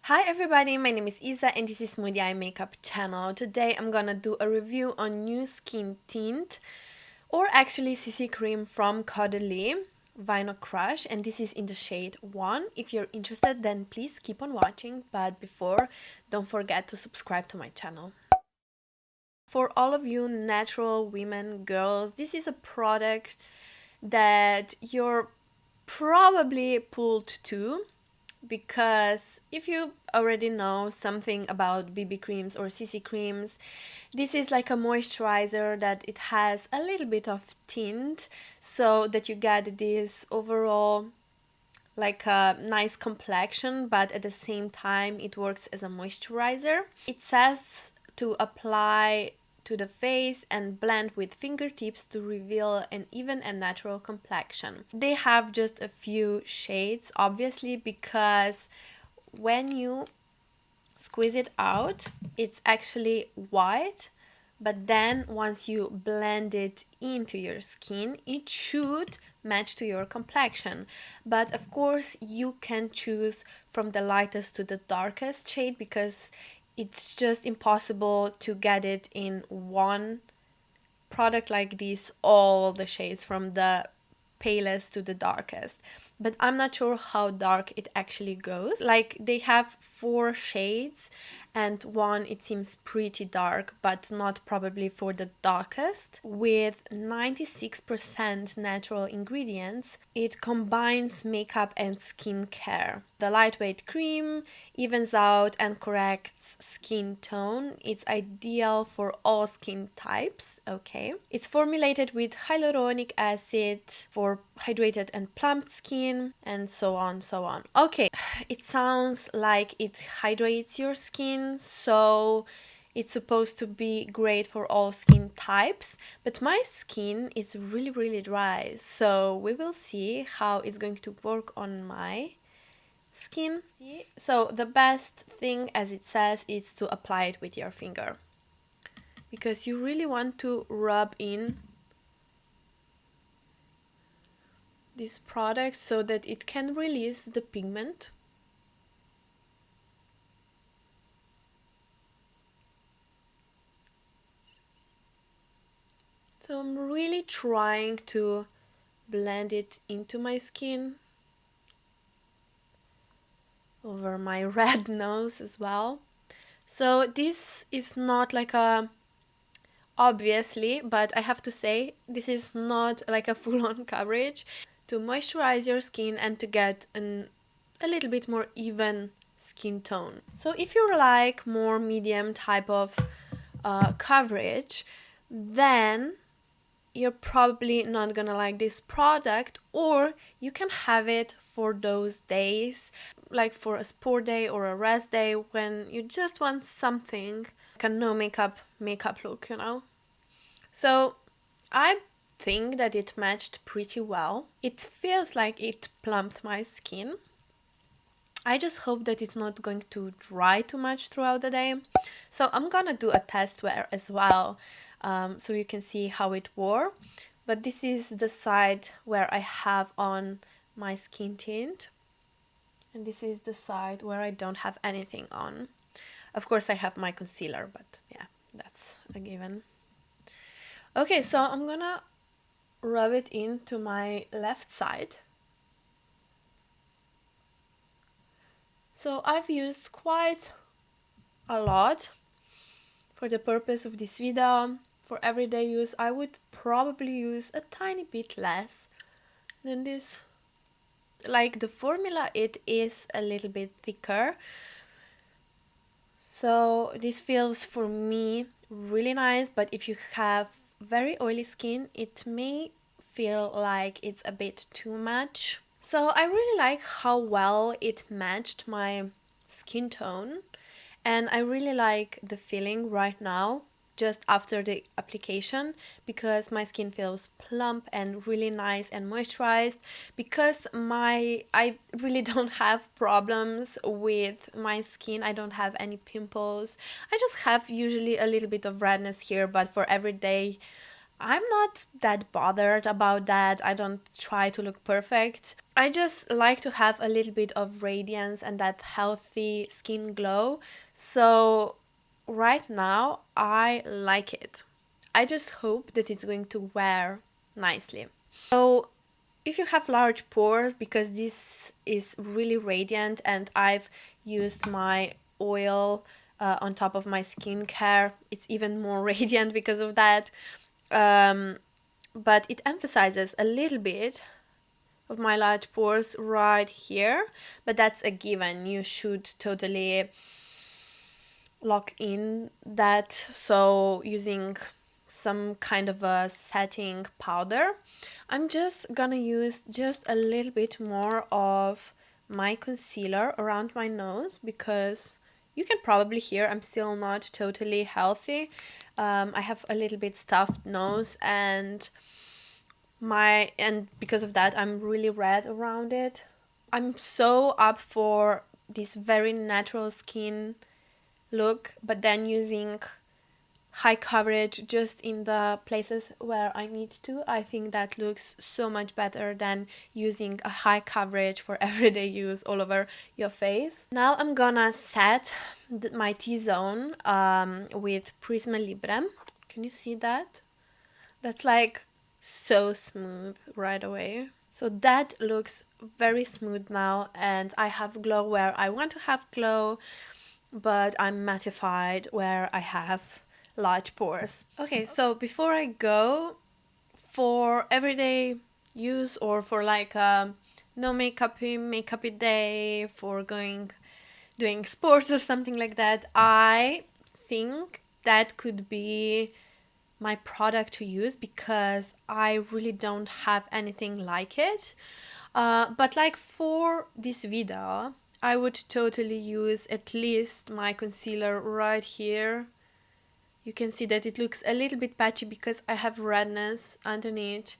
Hi everybody, my name is Isa and this is Moody Eye Makeup channel. Today I'm gonna do a review on new skin tint, or actually CC cream from Caudalie, VINOCRUSH, and this is in the shade 1. If you're interested, then please keep on watching, but before, don't forget to subscribe to my channel. For all of you natural women, girls, this is a product that you're probably pulled to, because if you already know something about BB creams or CC creams, this is like a moisturizer that it has a little bit of tint so that you get this overall like a nice complexion, but at the same time it works as a moisturizer. It says to apply to the face and blend with fingertips to reveal an even and natural complexion. They have just a few shades, obviously, because when you squeeze it out, it's actually white, but then once you blend it into your skin, it should match to your complexion. But of course, you can choose from the lightest to the darkest shade, because it's just impossible to get it in one product like this, all the shades from the palest to the darkest. But I'm not sure how dark it actually goes. Like, they have 4 shades and one it seems pretty dark, but not probably for the darkest. With 96% natural ingredients, it combines makeup and skincare. The lightweight cream evens out and corrects skin tone. It's ideal for all skin types, okay? It's formulated with hyaluronic acid for hydrated and plumped skin, and so on, so on. Okay, it sounds like it hydrates your skin, so it's supposed to be great for all skin types, but my skin is really dry, so we will see how it's going to work on my skin. So the best thing, as it says, is to apply it with your finger, because you really want to rub in this product so that it can release the pigment. So I'm really trying to blend it into my skin, over my red nose as well. So this is not like a, obviously, but I have to say, this is not like a full-on coverage. To moisturize your skin and to get a little bit more even skin tone. So if you like more medium type of coverage, then you're probably not gonna like this product, or you can have it for those days, like for a sport day or a rest day, when you just want something like a no makeup look, you know. So I think that it matched pretty well. It feels like it plumped my skin. I just hope that it's not going to dry too much throughout the day. So I'm gonna do a test wear as well, so you can see how it wore. But this is the side where I have on my skin tint, and this is the side where I don't have anything on. Of course I have my concealer, but yeah, that's a given. Okay, so I'm gonna rub it into my left side. So I've used quite a lot for the purpose of this video. For everyday use, I would probably use a tiny bit less than this. Like, the formula, it is a little bit thicker, so this feels for me really nice. But if you have very oily skin, it may feel like it's a bit too much. So I really like how well it matched my skin tone, and I really like the feeling right now just after the application, because my skin feels plump and really nice and moisturized. Because I really don't have problems with my skin. I don't have any pimples. I just have usually a little bit of redness here, but for everyday I'm not that bothered about that. I don't try to look perfect. I just like to have a little bit of radiance and that healthy skin glow. So right now I like it. I just hope that it's going to wear nicely. So if you have large pores, because this is really radiant and I've used my oil on top of my skincare, it's even more radiant because of that. But it emphasizes a little bit of my large pores right here, but that's a given. You should totally lock in that, so using some kind of a setting powder. I'm just gonna use just a little bit more of my concealer around my nose, because you can probably hear I'm still not totally healthy. I have a little bit stuffed nose, and because of that I'm really red around it. I'm so up for this very natural skin look, but then using high coverage just in the places where I need to. I think that looks so much better than using a high coverage for everyday use all over your face. Now I'm gonna set my T-zone with Prisma Libre. Can you see that? That's like so smooth right away. So that looks very smooth now, and I have glow where I want to have glow, but I'm mattified where I have large pores. Okay, so before I go, for everyday use or for like no makeupy day, for doing sports or something like that, I think that could be my product to use, because I really don't have anything like it. But like for this video, I would totally use at least my concealer right here. You can see that it looks a little bit patchy because I have redness underneath,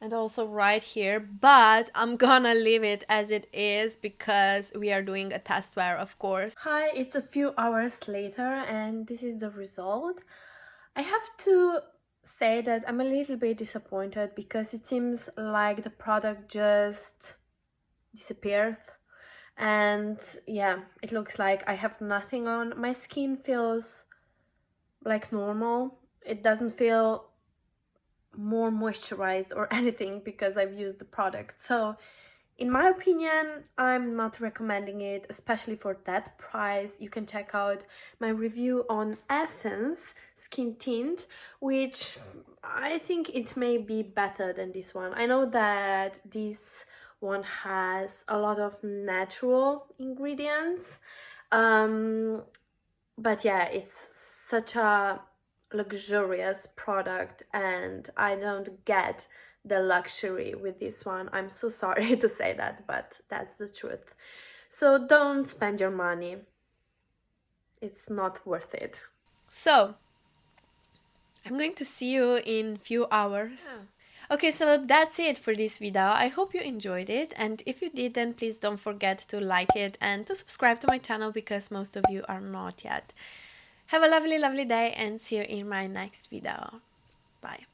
and also right here, but I'm gonna leave it as it is because we are doing a test wear, of course. Hi, it's a few hours later and this is the result. I have to say that I'm a little bit disappointed because it seems like the product just disappeared. And yeah, it looks like I have nothing on. My skin feels like normal. It doesn't feel more moisturized or anything because I've used the product. So in my opinion, I'm not recommending it, especially for that price. You can check out my review on Essence Skin Tint, which I think it may be better than this one. I know that this one has a lot of natural ingredients, but yeah, it's such a luxurious product and I don't get the luxury with this one. I'm so sorry to say that, but that's the truth. So don't spend your money. It's not worth it. So I'm going to see you in few hours. Okay, so that's it for this video. I hope you enjoyed it, and if you did, then please don't forget to like it and to subscribe to my channel, because most of you are not yet. Have a lovely day and see you in my next video. Bye.